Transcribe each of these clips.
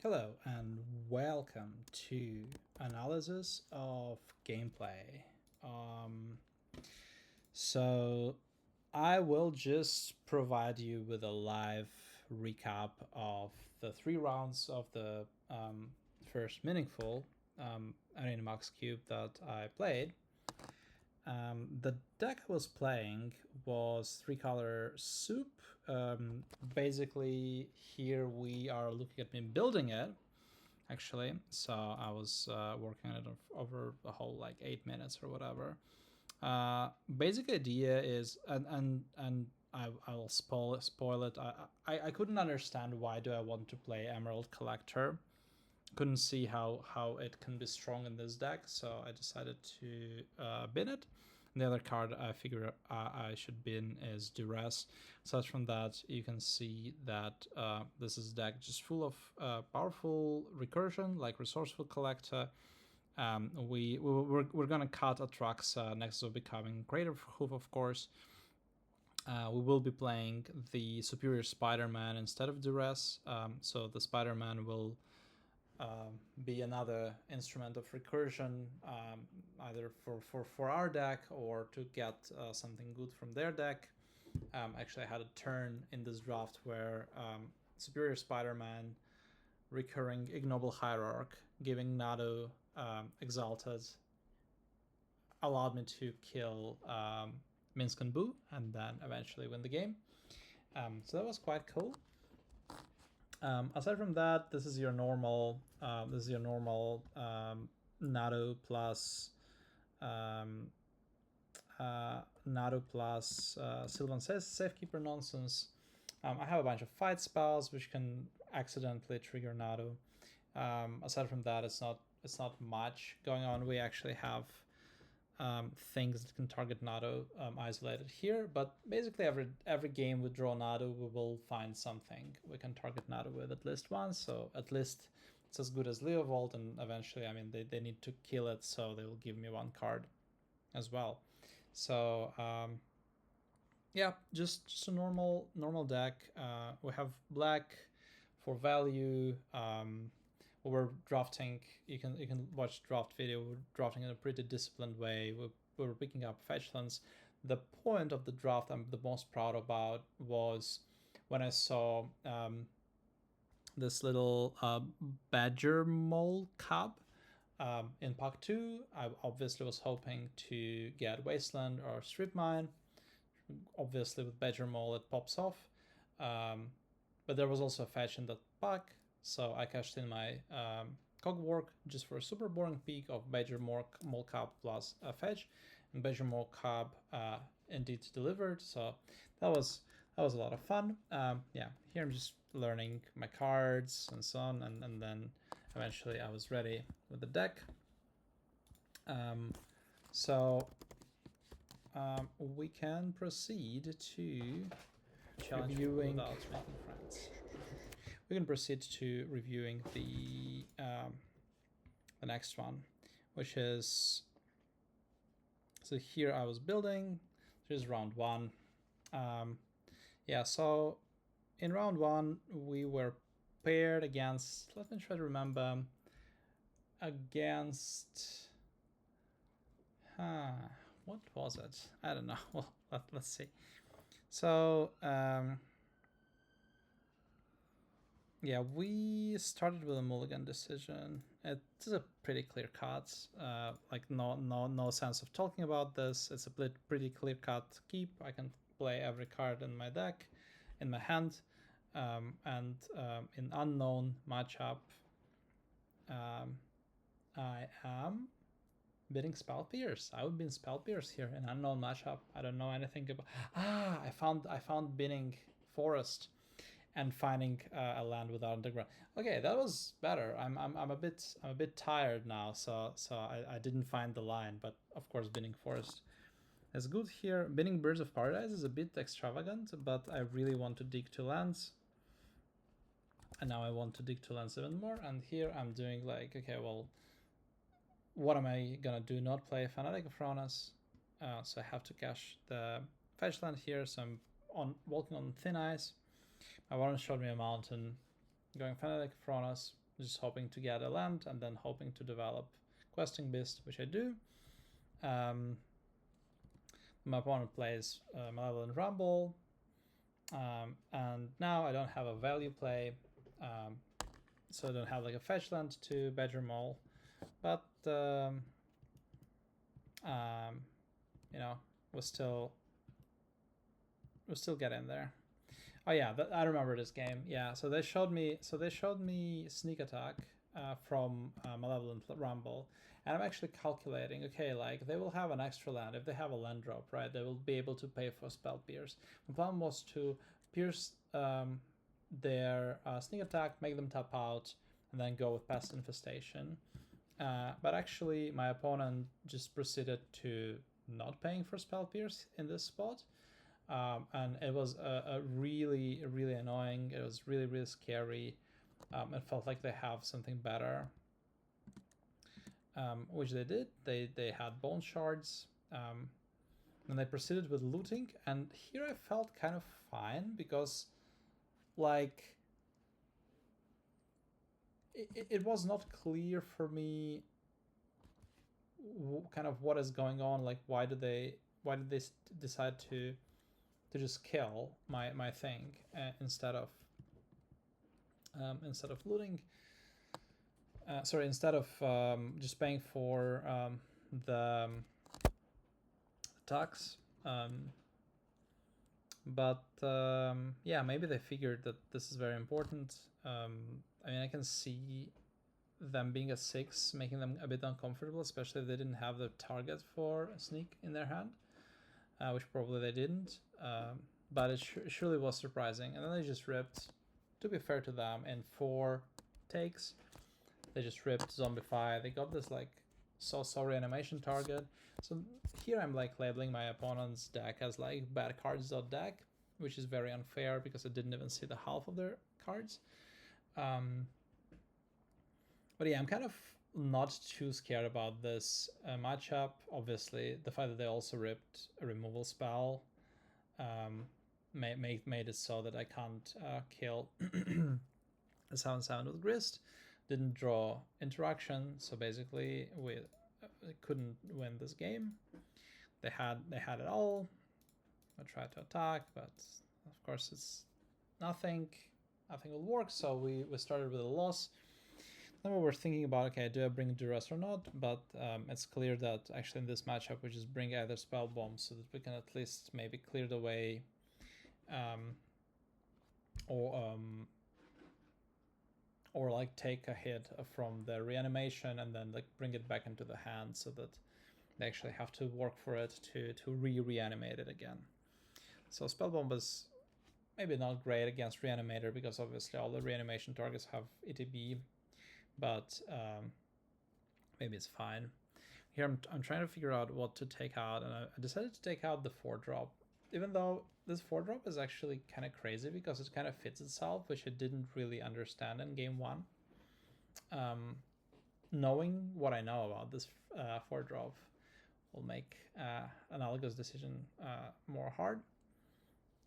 Hello and welcome to analysis of gameplay. So I will just provide you with a live recap of the 3 rounds of the first meaningful Arena Max Cube that I played. The deck I was playing was 3-color soup. Basically, here we are looking at me building it, actually. So I was working on it over the whole like 8 minutes or whatever. Basic idea is, and I will spoil it. I couldn't understand why do I want to play Emerald Collector. Couldn't see how it can be strong in this deck, so I decided to bin it. And the other card I figure I should bin is Duress. Aside from that, you can see that this is a deck just full of powerful recursion, like Resourceful Collector. We're gonna cut Atraxa next to becoming Greater Hoof, of course. We will be playing the Superior Spider-Man instead of Duress, so the Spider-Man will be another instrument of recursion, either for our deck or to get something good from their deck. Actually, I had a turn in this draft where Superior Spider-Man, recurring Ignoble Hierarch, giving Nado Exalted, allowed me to kill Minsk and Boo and then eventually win the game. So that was quite cool. Aside from that, this is your normal Nado plus Sylvan Safekeeper nonsense. I have a bunch of fight spells which can accidentally trigger Nado. Aside from that, it's not much going on. We actually have things that can target Nado isolated here, but basically every game we draw Nado, we will find something we can target Nado with at least once, so at least it's as good as Leovold, and eventually, I mean, they need to kill it, so they will give me one card as well. So yeah, just a normal deck. We have black for value. We're drafting. You can watch draft video. We're drafting in a pretty disciplined way. We're picking up fetchlands. The point of the draft I'm the most proud about was when I saw this little badger mole cub in Pack 2. I obviously was hoping to get Wasteland or Strip Mine. Obviously, with Badger Mole, it pops off. But there was also a fetch in that pack, so I cashed in my Cogwork just for a super boring peak of Badger Mole Cub plus a fetch, and Badger Mole Cub indeed delivered. So that was a lot of fun. Yeah, here I'm just learning my cards and so on, and then eventually I was ready with the deck. So we can proceed to reviewing without making friends. We can proceed to reviewing the next one, which is, so here I was building. This is round 1. Yeah, so in round 1 we were paired against, let me try to remember, against what was it? I don't know. Well, let's see. So yeah, we started with a mulligan decision. It is a pretty clear cut. Like no sense of talking about this. It's a pretty clear cut keep. I can play every card in my deck, in my hand, and in unknown matchup, I am bidding Spell Pierce. I would bin Spell Pierce here in unknown matchup. I don't know anything about. I found binning Forest and finding a land without underground. Okay, that was better. I'm a bit tired now, so I didn't find the line, but of course binning Forest is good here. Binning Birds of Paradise is a bit extravagant, but I really want to dig 2 lands. And now I want to dig 2 lands even more, and here I'm doing like, okay, well, what am I gonna do? Not play Fanatic of Fronas, so I have to cash the fetch land here, so I'm walking on thin ice. My opponent showed me a mountain, going Fanatic of Fronas, just hoping to get a land and then hoping to develop Questing Beast, which I do. My opponent plays Malevolent Rumble, and now I don't have a value play, so I don't have like a fetch land to Badger Mole, but you know, we'll still get in there. Oh yeah, I remember this game. Yeah, so they showed me sneak attack from Malevolent Rumble, and I'm actually calculating. Okay, like they will have an extra land if they have a land drop, right? They will be able to pay for spell pierce. My plan was to pierce their sneak attack, make them tap out, and then go with Pest Infestation. But actually, my opponent just proceeded to not paying for spell pierce in this spot. And it was a really, really annoying. It was really, really scary. It felt like they have something better, which they did. They had bone shards, and they proceeded with looting. And here I felt kind of fine because, like, it was not clear for me kind of what is going on. Like, why did they decide to just kill my thing instead of looting. Instead of just paying for the tax. But yeah, maybe they figured that this is very important. I mean, I can see them being a 6 making them a bit uncomfortable, especially if they didn't have the target for a sneak in their hand. Which probably they didn't, but it surely was surprising. And then they just ripped, to be fair to them, in 4 takes. They just ripped Zombify. They got this like so reanimation target. So here I'm like labeling my opponent's deck as like bad cards deck, which is very unfair because I didn't even see the half of their cards. But yeah, I'm kind of not too scared about this matchup. Obviously, the fact that they also ripped a removal spell made it so that I can't kill a 7/7 with Grist. Didn't draw interaction, so basically we couldn't win this game. They had it all. I tried to attack, but of course it's nothing will work. So we started with a loss. Then we were thinking about, okay, do I bring Duress or not? But it's clear that actually in this matchup we just bring either Spell Bomb so that we can at least maybe clear the way, or like take a hit from the reanimation and then like bring it back into the hand so that they actually have to work for it to reanimate it again. So Spell Bomb is maybe not great against Reanimator because obviously all the reanimation targets have ETB. But maybe it's fine. Here I'm trying to figure out what to take out, and I decided to take out the 4-drop, even though this 4-drop is actually kind of crazy because it kind of fits itself, which I didn't really understand in game 1. Knowing what I know about this 4-drop will make analogous decision more hard.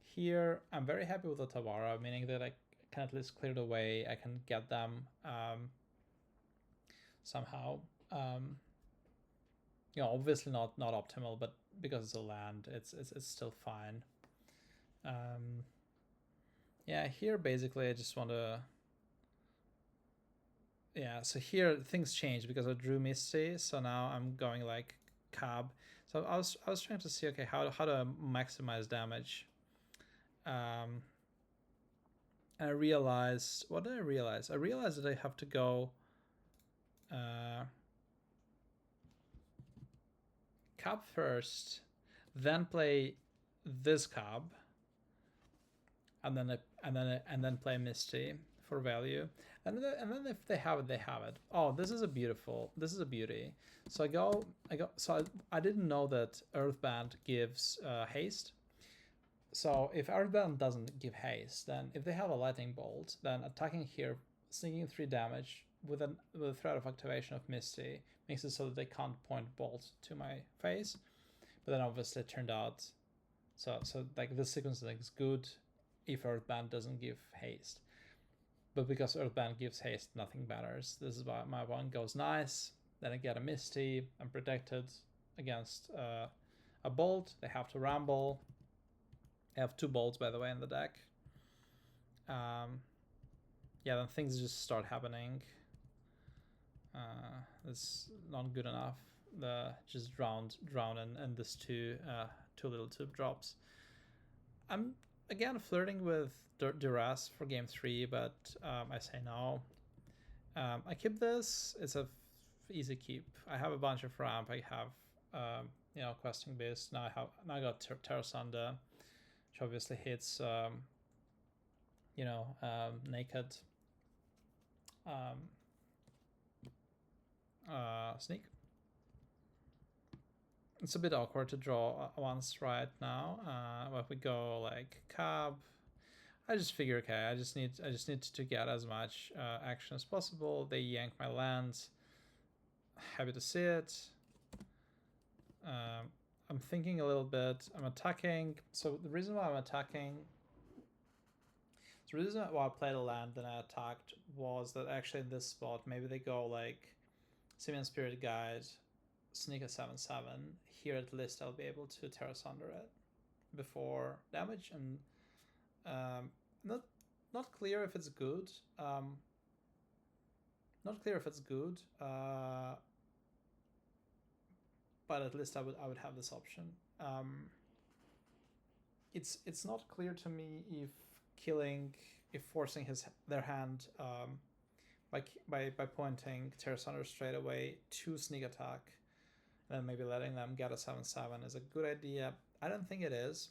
Here I'm very happy with the Tawara, meaning that I can at least clear the way. I can get them somehow. Obviously not optimal, but because it's a land, it's still fine. Yeah, here basically I just want to. Yeah, so here things change because I drew Misty, so now I'm going like Cab. So I was trying to see, okay, how to maximize damage. And I realized, what did I realize? I realized that I have to go Cab first, then play this Cab, and then play Misty for value, and then if they have it, they have it. Oh, this is a beauty. So I go. So I didn't know that Earthband gives haste. So if Earthband doesn't give haste, then if they have a Lightning Bolt, then attacking here, sneaking 3 damage with a threat of activation of Misty makes it so that they can't point Bolt to my face. But then obviously it turned out, so like this sequence is good if Earthband doesn't give haste. But because Earthband gives haste, nothing matters. This is why my one goes nice. Then I get a Misty. I'm protected against a Bolt. They have to Ramble. I have 2 Bolts, by the way, in the deck. Yeah, then things just start happening. It's not good enough. Just drown in this two little tube drops. I'm again flirting with Duress for game 3, but I say no. I keep this. It's a easy keep. I have a bunch of ramp. I have questing beast. Now I got Terra Sunder, which obviously hits naked. Sneak. It's a bit awkward to draw once right now. But we go like cab. I just figure, okay, I just need to get as much action as possible. They yank my lands. Happy to see it. I'm thinking a little bit. I'm attacking. So the reason why I'm attacking, the reason why I played a land then I attacked was that actually in this spot, maybe they go like Simian Spirit Guide, sneak a 7/7. Here at least I'll be able to Terra Sunder it before damage, and not clear if it's good. Not clear if it's good. But at least I would have this option. It's not clear to me if forcing their hand by pointing Terra Sunder straight away to sneak attack, and then maybe letting them get a 7/7 is a good idea. I don't think it is.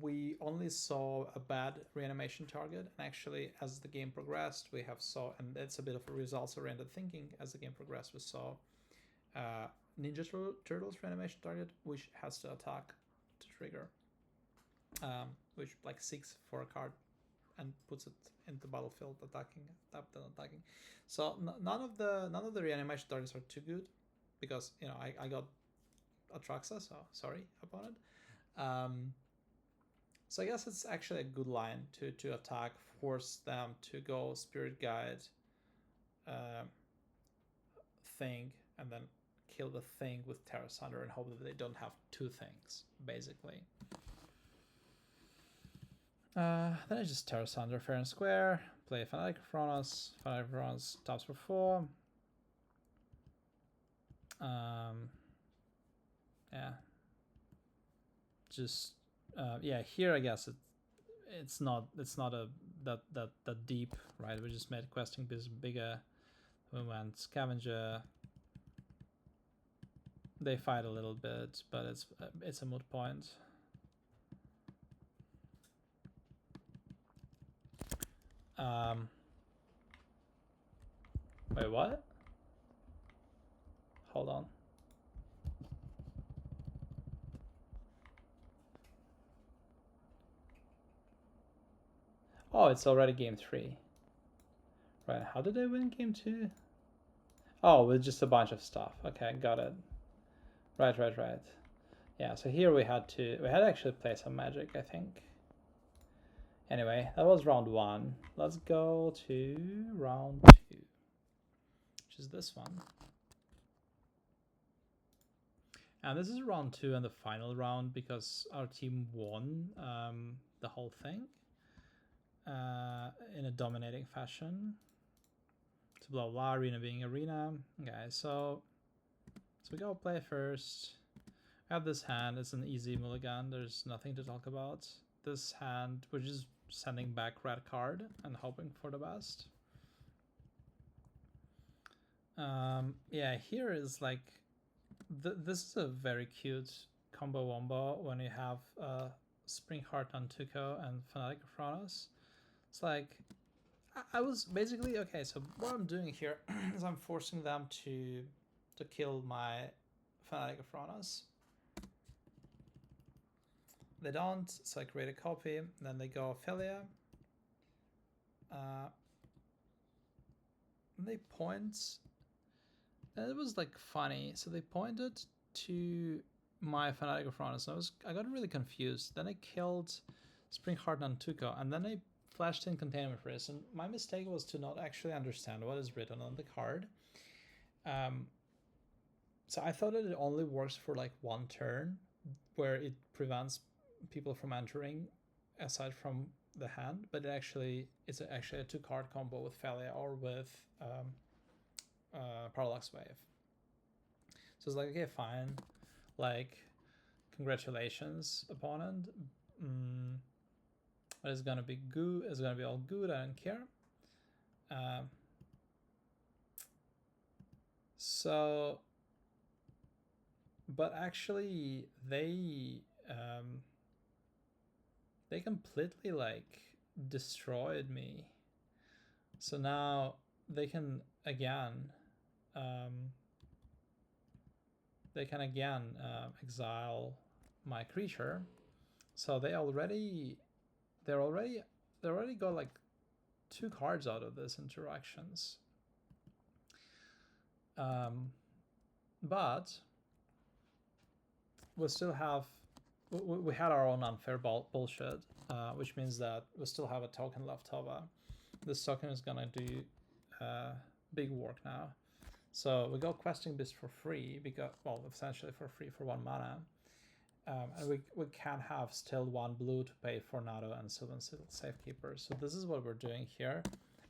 We only saw a bad reanimation target, and actually as the game progressed we have saw, and it's a bit of a results oriented thinking, as the game progressed we saw Ninja Turtles reanimation target, which has to attack to trigger, which like seeks for a card and puts it in the battlefield attacking, tapped and attacking. So none of the reanimation targets are too good, because I got Atraxa, so sorry opponent. So I guess it's actually a good line to attack, force them to go Spirit Guide thing, and then kill the thing with Terra Sunder and hope that they don't have 2 things, basically. Then I just Terra Sunder fair and square, play Fanatic of Chronos. Fanatic of Chronos tops for 4. Yeah. Just here I guess it's not a that deep, right? We just made questing bigger. We went Scavenger. They fight a little bit, but it's a moot point. Wait, what? Hold on. Oh, it's already game 3. Right, how did I win game 2? Oh, with just a bunch of stuff. Okay, got it. Right. Yeah, so here we had actually play some magic, I think. Anyway, that was round 1. Let's go to round 2, which is this one. And this is round 2 and the final round, because our team won the whole thing in a dominating fashion. So blah blah, arena being arena. Okay, so we go play first. I have this hand. It's an easy mulligan. There's nothing to talk about. This hand, we're just sending back red card and hoping for the best. Yeah, here is like this is a very cute combo wombo when you have Spring Heart on Tuco and Fanatic of Chronos. It's like I was basically okay. So what I'm doing here is I'm forcing them to kill my Fanatic of Chronos. They don't, so I create a copy. Then they go Ophelia. They point, and it was like funny. So they pointed to my Fanatic of Chronos. I got really confused. Then I killed Spring Heart on Tuco, and then I flash tin containment risk, and my mistake was to not actually understand what is written on the card. So I thought that it only works for like one turn, where it prevents people from entering aside from the hand, but it's actually a 2-card combo with Failure or with Parallax Wave. So it's like, okay, fine, like, congratulations, opponent. It's gonna be good. It's gonna be all good. I don't care. So, but actually, they completely like destroyed me. So now they can again exile my creature. So they already got like 2 cards out of this interactions. But we still have we had our own unfair bullshit, which means that we still have a token left over. This token is gonna do big work now. So we got Questing Beast for free, because, well, essentially for free for 1 mana. And we can have still 1 blue to pay for Nado and Sylvan Safekeeper. So this is what we're doing here.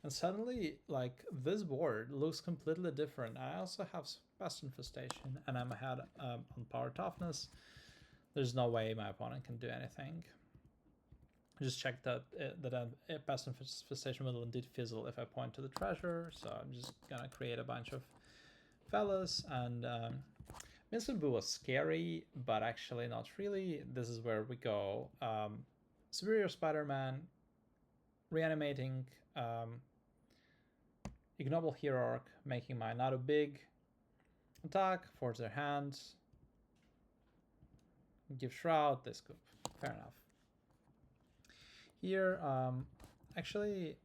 And suddenly, like, this board looks completely different. I also have Pest Infestation, and I'm ahead on Power Toughness. There's no way my opponent can do anything. Just check that Pest Infestation will indeed fizzle if I point to the treasure. So I'm just gonna create a bunch of fellas, and Winston Boo was scary, but actually not really. This is where we go. Superior Spider-Man, reanimating Ignoble Hierarch, making my Nado big, attack, force their hands, give Shroud, this scoop. Fair enough. Here, actually,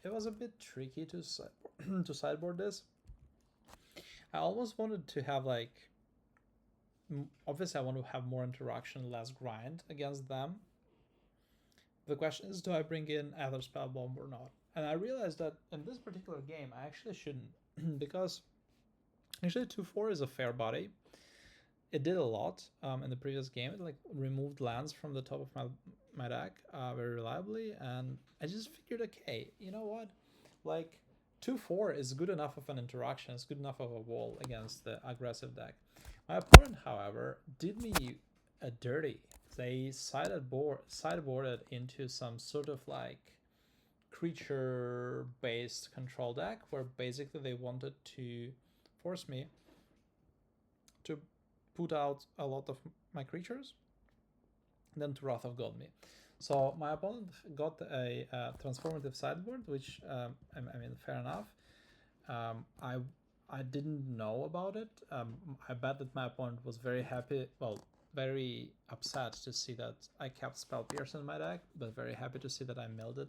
it was a bit tricky to sideboard this. I almost wanted to have, like, obviously I want to have more interaction, less grind against them. The question is, do I bring in either Spell Bomb or not? And I realized that in this particular game, I actually shouldn't, because actually 2/4 is a fair body. It did a lot in the previous game. It like removed lands from the top of my deck very reliably, and I just figured, okay, you know what? Like, 2/4 is good enough of an interaction. It's good enough of a wall against the aggressive deck. My opponent, however, did me a dirty. They sideboarded into some sort of like creature-based control deck, where basically they wanted to force me to put out a lot of my creatures, and then to Wrath of God me. So my opponent got a transformative sideboard, which I mean, fair enough. I didn't know about it. I bet that my opponent was very happy, well, very upset to see that I kept Spell Pierce in my deck, but very happy to see that I milled it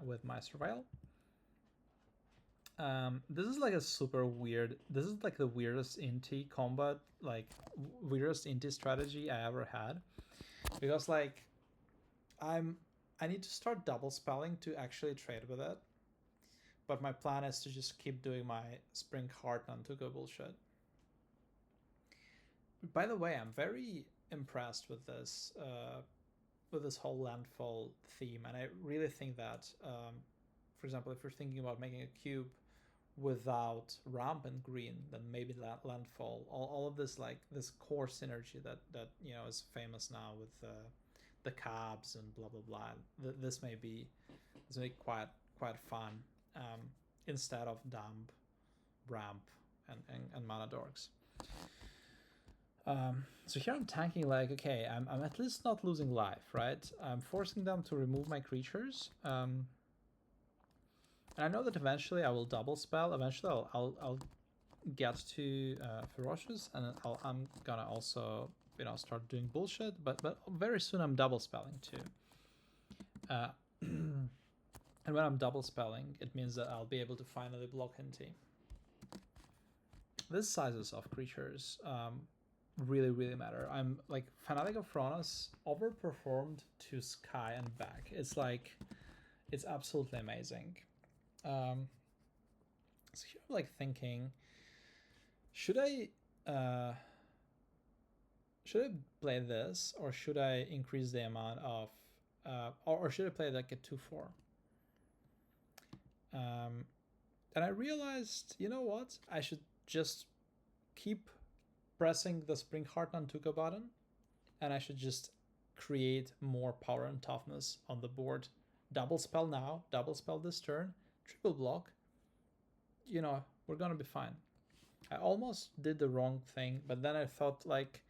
with my Surveil. This is like a super weird, this is like the weirdest Inti combat, like weirdest Inti strategy I ever had, because like I need to start double spelling to actually trade with it, but my plan is to just keep doing my Spring Heartland to go bullshit. By the way, I'm very impressed with this whole landfall theme, and I really think that, for example, if you're thinking about making a cube without ramp and green, then maybe landfall, all of this, like this core synergy that you know is famous now with the cabs and blah blah blah. This may be quite fun instead of dump, ramp, and mana dorks. So here I'm tanking, like, okay, I'm at least not losing life, right? I'm forcing them to remove my creatures. And I know that eventually I will double spell. Eventually I'll get to Ferocious, and I'm gonna also, you know, start doing bullshit. But very soon I'm double spelling too. And when I'm double spelling, it means that I'll be able to finally block Inti. This sizes of creatures really, really matter. I'm like Fanatic of Thronos overperformed to Sky and back. It's like it's absolutely amazing. So here I'm like thinking, should I play this, or should I increase the amount of or should I play like a 2/4? And I realized, you know what? I should just keep pressing the Spring Heart Nantuko button, and I should just create more power and toughness on the board. Double spell now, double spell this turn, triple block. You know, we're gonna be fine. I almost did the wrong thing, but then I thought, like,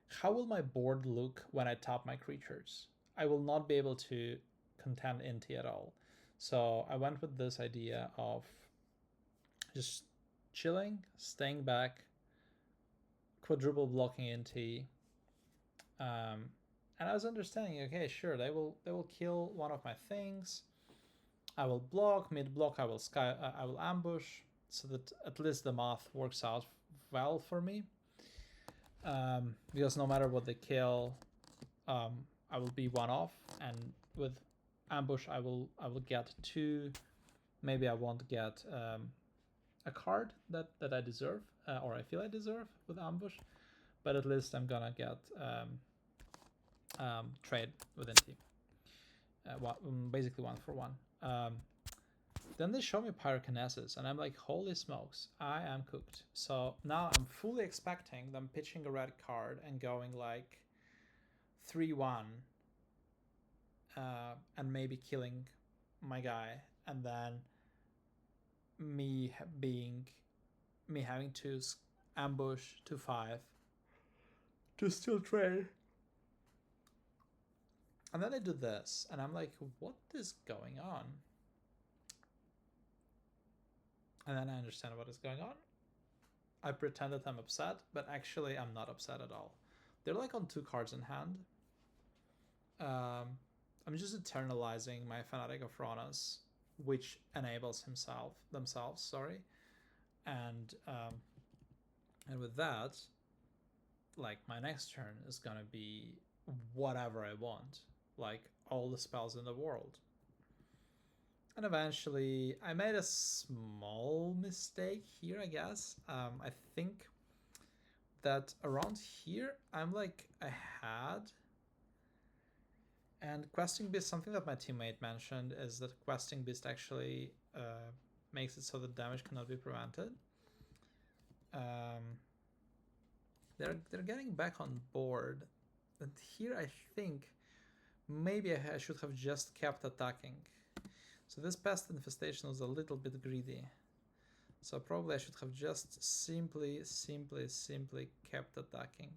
how will my board look when I tap my creatures? I will not be able to contend Inti at all. So I went with this idea of just chilling, staying back, quadruple blocking Inti. And I was understanding, okay, sure, they will kill one of my things. I will block, mid block, I will ambush, so that at least the math works out well for me. Because no matter what they kill, I will be one off, and with ambush I will get two. Maybe I won't get a card that I deserve, or I feel I deserve with ambush, but at least I'm gonna get trade with NT. Basically 1-for-1. Then they show me Pyrokinesis, and I'm like, holy smokes, I am cooked. So now I'm fully expecting them pitching a red card and going like 3-1, and maybe killing my guy, and then me having to ambush 2-5 to still trade. And then I do this, and I'm like, what is going on? And then I understand what is going on. I pretend that I'm upset, but actually I'm not upset at all. They're like on 2 cards in hand. I'm just eternalizing my Fanatic of Thronos, which enables themselves, and with that, like, my next turn is gonna be whatever I want, like all the spells in the world. And eventually I made a small mistake here, I guess. I think that around here I'm like ahead. And Questing Beast, something that my teammate mentioned is that Questing Beast actually makes it so that damage cannot be prevented. They're getting back on board. And here I think maybe I should have just kept attacking. So this Pest Infestation was a little bit greedy. So probably I should have just simply kept attacking.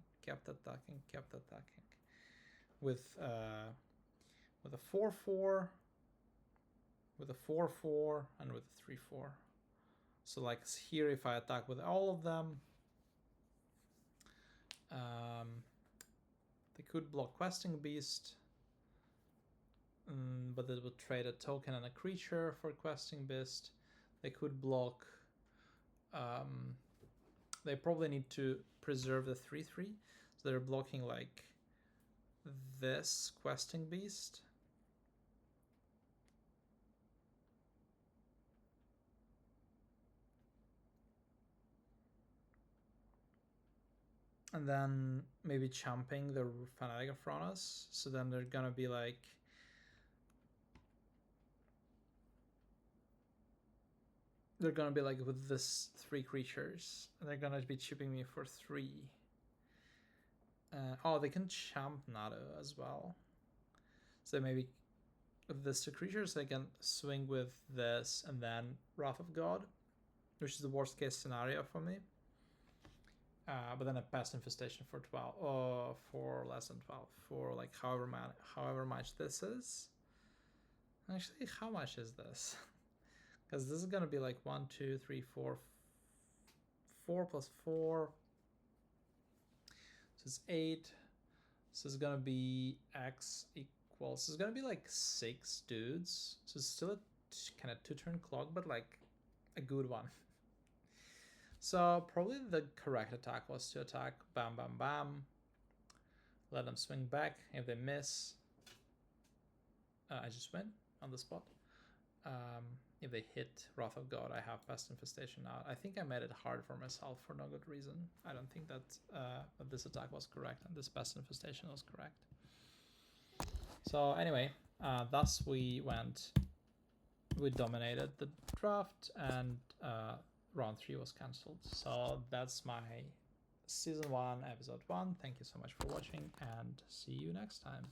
With a 4/4, with a 4/4, and with a 3/4. So like here, if I attack with all of them, they could block Questing Beast, but it would trade a token and a creature for Questing Beast. They could block. They probably need to preserve the 3/3, so they're blocking like this Questing Beast. And then maybe champing the Fanatic of Thronos. So then they're gonna be like, with this 3 creatures, and they're gonna be chipping me for 3. Oh, they can champ Nado as well. So maybe with this 2 creatures, they can swing with this and then Wrath of God, which is the worst case scenario for me. But then a Pest Infestation for 12, for less than 12, for like however much this is. Actually, how much is this? Because this is gonna be like 1, 2, 3, 4, 4 plus 4. So it's 8. So it's gonna be X equals. So it's gonna be like 6 dudes. So it's still a kind of 2-turn clock, but like a good one. So probably the correct attack was to attack bam bam bam, let them swing back. If they miss, I just win on the spot. If they hit Wrath of God, I have Pest Infestation out. I think I made it hard for myself for no good reason. I don't think that this attack was correct and this Pest Infestation was correct. So anyway, thus we dominated the draft, and round 3 was cancelled. So that's my season 1, episode 1. Thank you so much for watching, and see you next time.